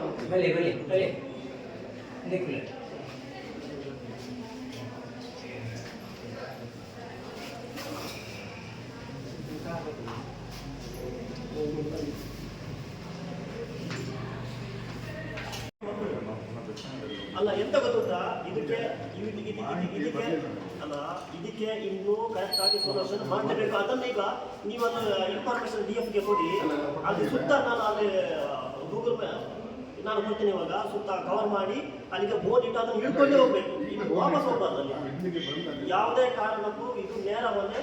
भले भले भले देख ले ಅಲ್ಲ ಎಂತ ಗೊತ್ತುಂಟಾ ಇದಕ್ಕೆ ಅಲ್ಲ ಇದಕ್ಕೆ ಇನ್ನೂ ಕರೆಕ್ಟ್ ಆಗಿ ಸೊಲ್ಯೂಷನ್ ಮಾಡಬೇಕು. ಅದನ್ನ ಈಗ ನೀವೊಂದು ಇನ್ಫಾರ್ಮೇಶನ್ DFಗೆ ಕೊಡಿ. ಅದು ಸುತ್ತ ನಾನು ಅಲ್ಲಿ ಗೂಗಲ್ ನಾನು ಕೊಡ್ತೀನಿ ಇವಾಗ ಸುತ್ತ ಕವರ್ ಮಾಡಿ ಅಲ್ಲಿಗೆ ಬೋರ್ಡ್ ಇಟ್ಟು ಅದನ್ನು ಹಿಡ್ಕೊಂಡೇ ಹೋಗ್ಬೇಕು. ಇದು ವಾಪಸ್ ಹೋಗ್ಬಾರ್ದು ಅಲ್ಲಿ ಯಾವುದೇ ಕಾರಣಕ್ಕೂ. ಇದು ನೇರವನ್ನೇ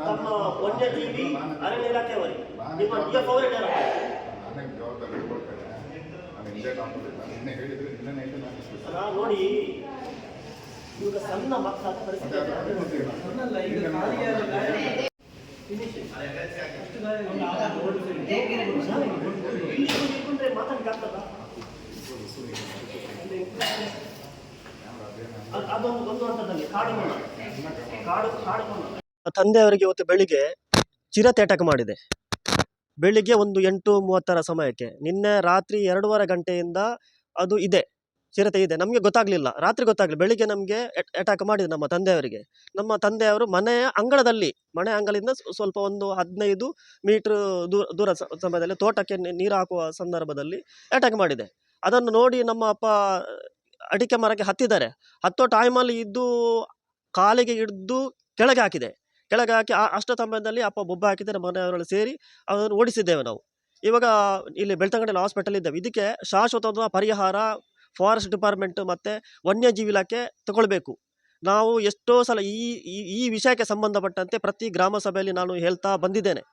ತಮ್ಮ ವನ್ಯಜೀವಿ ಅರಣ್ಯ ಇಲಾಖೆಯವರಿಗೆ ನಿಮ್ಮ DF ಅವರೇ ನೇರ ನೋಡಿ. ಇವಾಗ ಸಣ್ಣ ಮಕ್ಕಳ ಪರಿಸ್ಥಿತಿ ಮಾತಾಡ್ಲಿಕ್ಕಾಗ್ತದ? ಅದೊಂದು ಒಂದು ಹಂತದಲ್ಲಿ ತಂದೆಯವರಿಗೆ ಇವತ್ತು ಬೆಳಿಗ್ಗೆ ಚಿರತೆ ಅಟ್ಯಾಕ್ ಮಾಡಿದೆ. ಬೆಳಿಗ್ಗೆ ಒಂದು 8:30 ಸಮಯಕ್ಕೆ. ನಿನ್ನೆ ರಾತ್ರಿ 2:30 ಗಂಟೆಯಿಂದ ಅದು ಇದೆ, ಚಿರತೆ ಇದೆ. ನಮಗೆ ಗೊತ್ತಾಗಲಿಲ್ಲ, ರಾತ್ರಿ ಗೊತ್ತಾಗಲಿಲ್ಲ. ಬೆಳಿಗ್ಗೆ ನಮಗೆ ಅಟ್ಯಾಕ್ ಮಾಡಿದೆ ನಮ್ಮ ತಂದೆಯವರಿಗೆ. ನಮ್ಮ ತಂದೆಯವರು ಮನೆ ಅಂಗಳದಿಂದ ಸ್ವಲ್ಪ ಒಂದು 15 ಮೀಟ್ರ್ ದೂರ ಸಮಯದಲ್ಲಿ ತೋಟಕ್ಕೆ ನೀರು ಹಾಕುವ ಸಂದರ್ಭದಲ್ಲಿ ಅಟ್ಯಾಕ್ ಮಾಡಿದೆ. ಅದನ್ನು ನೋಡಿ ನಮ್ಮ ಅಪ್ಪ ಅಡಿಕೆ ಮರಕ್ಕೆ ಹತ್ತಿದ್ದಾರೆ. ಹತ್ತೋ ಟೈಮಲ್ಲಿ ಇದ್ದು ಕಾಲಿಗೆ ಹಿಡಿದು ಕೆಳಗೆ ಹಾಕಿ ಅಷ್ಟು ಸಮಯದಲ್ಲಿ ಅಪ್ಪ ಬೊಬ್ಬೆ ಹಾಕಿದರೆ ಮನೆಯವರಲ್ಲಿ ಸೇರಿ ಅದನ್ನು ಓಡಿಸಿದ್ದೇವೆ ನಾವು. ಇವಾಗ ಇಲ್ಲಿ ಬೆಳ್ತಂಗಡಿಯಲ್ಲಿ ಹಾಸ್ಪಿಟಲ್ ಇದ್ದೇವೆ. ಇದಕ್ಕೆ ಶಾಶ್ವತವಾದ ಪರಿಹಾರ ಫಾರೆಸ್ಟ್ ಡಿಪಾರ್ಟ್ಮೆಂಟ್ ಮತ್ತು ವನ್ಯಜೀವಿ ಇಲಾಖೆ ತಗೊಳ್ಬೇಕು. ನಾವು ಎಷ್ಟೋ ಸಲ ಈ ವಿಷಯಕ್ಕೆ ಸಂಬಂಧಪಟ್ಟಂತೆ ಪ್ರತಿ ಗ್ರಾಮ ಸಭೆಯಲ್ಲಿ ನಾನು ಹೇಳ್ತಾ ಬಂದಿದ್ದೇನೆ.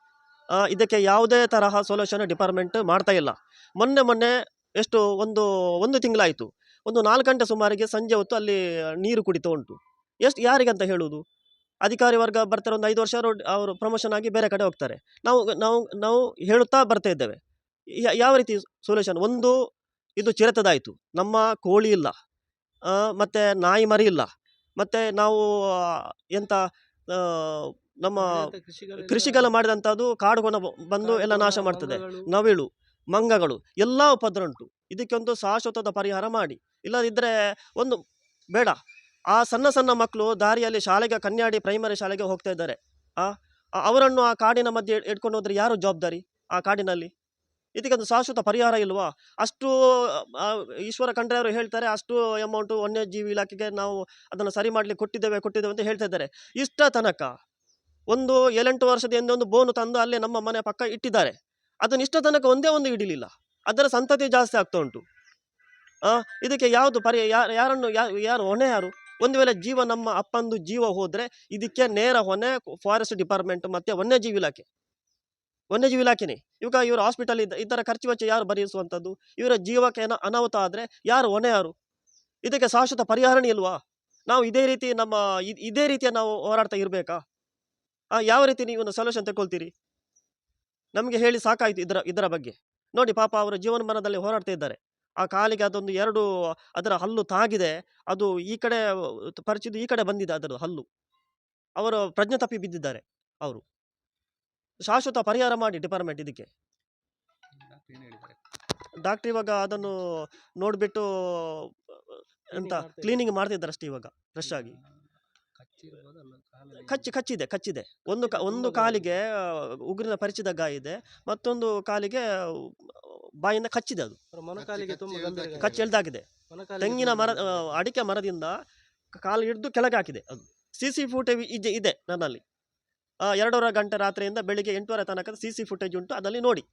ಇದಕ್ಕೆ ಯಾವುದೇ ತರಹ ಸೊಲ್ಯೂಷನ್ ಡಿಪಾರ್ಟ್ಮೆಂಟ್ ಮಾಡ್ತಾ ಇಲ್ಲ. ಮೊನ್ನೆ ಎಷ್ಟು ಒಂದು ತಿಂಗಳಾಯಿತು, ಒಂದು 4 ಗಂಟೆ ಸುಮಾರಿಗೆ ಸಂಜೆ ಹೊತ್ತು ಅಲ್ಲಿ ನೀರು ಕುಡಿತಾ ಉಂಟು. ಯಾರಿಗಂತ ಹೇಳುವುದು? ಅಧಿಕಾರಿ ವರ್ಗ ಬರ್ತಾರೆ, ಒಂದು 5 ವರ್ಷ ಅವರು ಪ್ರಮೋಷನ್ ಆಗಿ ಬೇರೆ ಕಡೆ ಹೋಗ್ತಾರೆ. ನಾವು ಹೇಳುತ್ತಾ ಬರ್ತಾ ಇದ್ದೇವೆ. ಯಾವ ರೀತಿ ಸೊಲ್ಯೂಷನ್? ಒಂದು ಇದು ಚಿರತೆದಾಯಿತು, ನಮ್ಮ ಕೋಳಿ ಇಲ್ಲ, ಮತ್ತು ನಾಯಿ ಮರಿ ಇಲ್ಲ, ಮತ್ತು ನಾವು ಎಂತ ನಮ್ಮ ಕೃಷಿಗೆಲ್ಲ ಮಾಡಿದಂಥದ್ದು ಕಾಡುಗೊನ ಬಂದು ಎಲ್ಲ ನಾಶ ಮಾಡ್ತದೆ. ನವಿಲು, ಮಂಗಗಳು ಎಲ್ಲ ಉಪದ್ರ ಉಂಟು. ಇದಕ್ಕೊಂದು ಶಾಶ್ವತದ ಪರಿಹಾರ ಮಾಡಿ. ಇಲ್ಲದಿದ್ದರೆ ಒಂದು ಬೇಡ, ಆ ಸಣ್ಣ ಮಕ್ಕಳು ದಾರಿಯಲ್ಲಿ ಶಾಲೆಗೆ, ಕನ್ಯಾಡಿ ಪ್ರೈಮರಿ ಶಾಲೆಗೆ ಹೋಗ್ತಾ ಇದ್ದಾರೆ. ಅವರನ್ನು ಆ ಕಾಡಿನ ಮಧ್ಯೆ ಇಟ್ಕೊಂಡು ಹೋದರೆ ಯಾರು ಜವಾಬ್ದಾರಿ ಆ ಕಾಡಿನಲ್ಲಿ? ಇದಕ್ಕೊಂದು ಶಾಶ್ವತ ಪರಿಹಾರ ಇಲ್ವಾ? ಅಷ್ಟು ಈಶ್ವರ ಖಂಡ್ರೆ ಅವರು ಹೇಳ್ತಾರೆ, ಅಷ್ಟು ಅಮೌಂಟು ವನ್ಯಜೀವಿ ಇಲಾಖೆಗೆ ನಾವು ಅದನ್ನು ಸರಿ ಮಾಡಲಿಕ್ಕೆ ಕೊಟ್ಟಿದ್ದೇವೆ ಅಂತ ಹೇಳ್ತಾ ಇದ್ದಾರೆ. ಇಷ್ಟ ತನಕ ಒಂದು 7-8 ವರ್ಷದಿಂದ ಒಂದು ಬೋನು ತಂದು ಅಲ್ಲೇ ನಮ್ಮ ಮನೆ ಪಕ್ಕ ಇಟ್ಟಿದ್ದಾರೆ. ಅದನ್ನು ಇಷ್ಟ ತನಕ ಒಂದೇ ಒಂದು ಹಿಡಿಲಿಲ್ಲ. ಅದರ ಸಂತತಿ ಜಾಸ್ತಿ ಆಗ್ತಾ ಉಂಟು. ಇದಕ್ಕೆ ಯಾವುದು ಯಾರು ಹೊಣೆ? ಯಾರು? ಒಂದು ವೇಳೆ ನಮ್ಮ ಅಪ್ಪಂದು ಜೀವ ಹೋದರೆ ಇದಕ್ಕೆ ನೇರ ಹೊಣೆ ಫಾರೆಸ್ಟ್ ಡಿಪಾರ್ಟ್ಮೆಂಟ್ ಮತ್ತು ವನ್ಯಜೀವಿ ಇಲಾಖೆನೇ. ಇವರು ಹಾಸ್ಪಿಟಲ್ ಇದರ ಖರ್ಚು ವೆಚ್ಚ ಯಾರು ಭರಿಸುವಂಥದ್ದು? ಇವರ ಜೀವಕ್ಕೆ ಅನಾಹುತ ಆದರೆ ಯಾರು ಹೊಣೆ? ಇದಕ್ಕೆ ಶಾಶ್ವತ ಪರಿಹಾರನೇ ಇಲ್ವಾ? ನಾವು ಇದೇ ರೀತಿಯ ನಾವು ಹೋರಾಡ್ತಾ ಇರಬೇಕಾ? ಯಾವ ರೀತಿ ನೀವು ಸೊಲ್ಯೂಷನ್ ತಗೊಳ್ತೀರಿ? ನಮಗೆ ಹೇಳಿ ಸಾಕಾಯಿತು ಇದರ ಬಗ್ಗೆ. ನೋಡಿ ಪಾಪ ಅವರು ಜೀವನ ಮರಣದಲ್ಲಿ ಹೋರಾಡ್ತಾ ಇದ್ದಾರೆ. ಆ ಕಾಲಿಗೆ ಅದೊಂದು 2 ಅದರ ಹಲ್ಲು ತಾಗಿದೆ. ಅದು ಈ ಕಡೆ ಪರಿಚಿದ್ದು, ಈ ಕಡೆ ಬಂದಿದೆ ಅದರ ಹಲ್ಲು. ಅವರು ಪ್ರಜ್ಞೆ ತಪ್ಪಿ ಬಿದ್ದಿದ್ದಾರೆ. ಅವರು ಶಾಶ್ವತ ಪರಿಹಾರ ಮಾಡಿ ಡಿಪಾರ್ಟ್ಮೆಂಟ್ ಇದಕ್ಕೆ. ಡಾಕ್ಟರ್ ಇವಾಗ ಅದನ್ನು ನೋಡಿಬಿಟ್ಟು ಎಂತ ಕ್ಲೀನಿಂಗ್ ಮಾಡ್ತಿದ್ದಾರೆ ಅಷ್ಟೇ. ಇವಾಗ ಫ್ರೆಶ್ ಆಗಿ ಕಚ್ಚಿದೆ. ಒಂದು ಕಾಲಿಗೆ ಉಗುರಿನ ಪರಿಚಿದ ಗಾಯ ಇದೆ, ಮತ್ತೊಂದು ಕಾಲಿಗೆ ಬಾಯಿಂದ ಕಚ್ಚಿದೆ. ಅದು ಕಚ್ಚಿ ಎಳ್ದಾಗಿದೆ. ತೆಂಗಿನ ಮರ, ಅಡಿಕೆ ಮರದಿಂದ ಕಾಲು ಹಿಡಿದು ಕೆಳಗೆ ಹಾಕಿದೆ. ಅದು CC ಫುಟೇಜ್ ಇದೆ ನನ್ನಲ್ಲಿ. 2:30 ಗಂಟೆ ರಾತ್ರಿಯಿಂದ ಬೆಳಿಗ್ಗೆ 8:30 ತನಕ CC ಫುಟೇಜ್ ಉಂಟು. ಅದರಲ್ಲಿ ನೋಡಿ,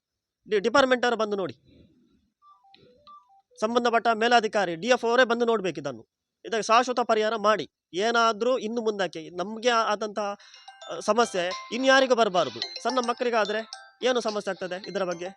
ಡಿಪಾರ್ಟ್ಮೆಂಟ್ ಅವರು ಬಂದು ನೋಡಿ, ಸಂಬಂಧಪಟ್ಟ ಮೇಲಾಧಿಕಾರಿ DF ಅವರೇ ಬಂದು ನೋಡ್ಬೇಕು ಇದನ್ನು. ಇದಕ್ಕೆ ಶಾಶ್ವತ ಪರಿಹಾರ ಮಾಡಿ. ಏನಾದರೂ ಇನ್ನು ಮುಂದಕ್ಕೆ ನಮಗೆ ಆದಂತಹ ಸಮಸ್ಯೆ ಇನ್ಯಾರಿಗೂ ಬರಬಾರ್ದು. ಸಣ್ಣ ಮಕ್ಕಳಿಗಾದರೆ ಏನು ಸಮಸ್ಯೆ ಆಗ್ತದೆ ಇದರ ಬಗ್ಗೆ?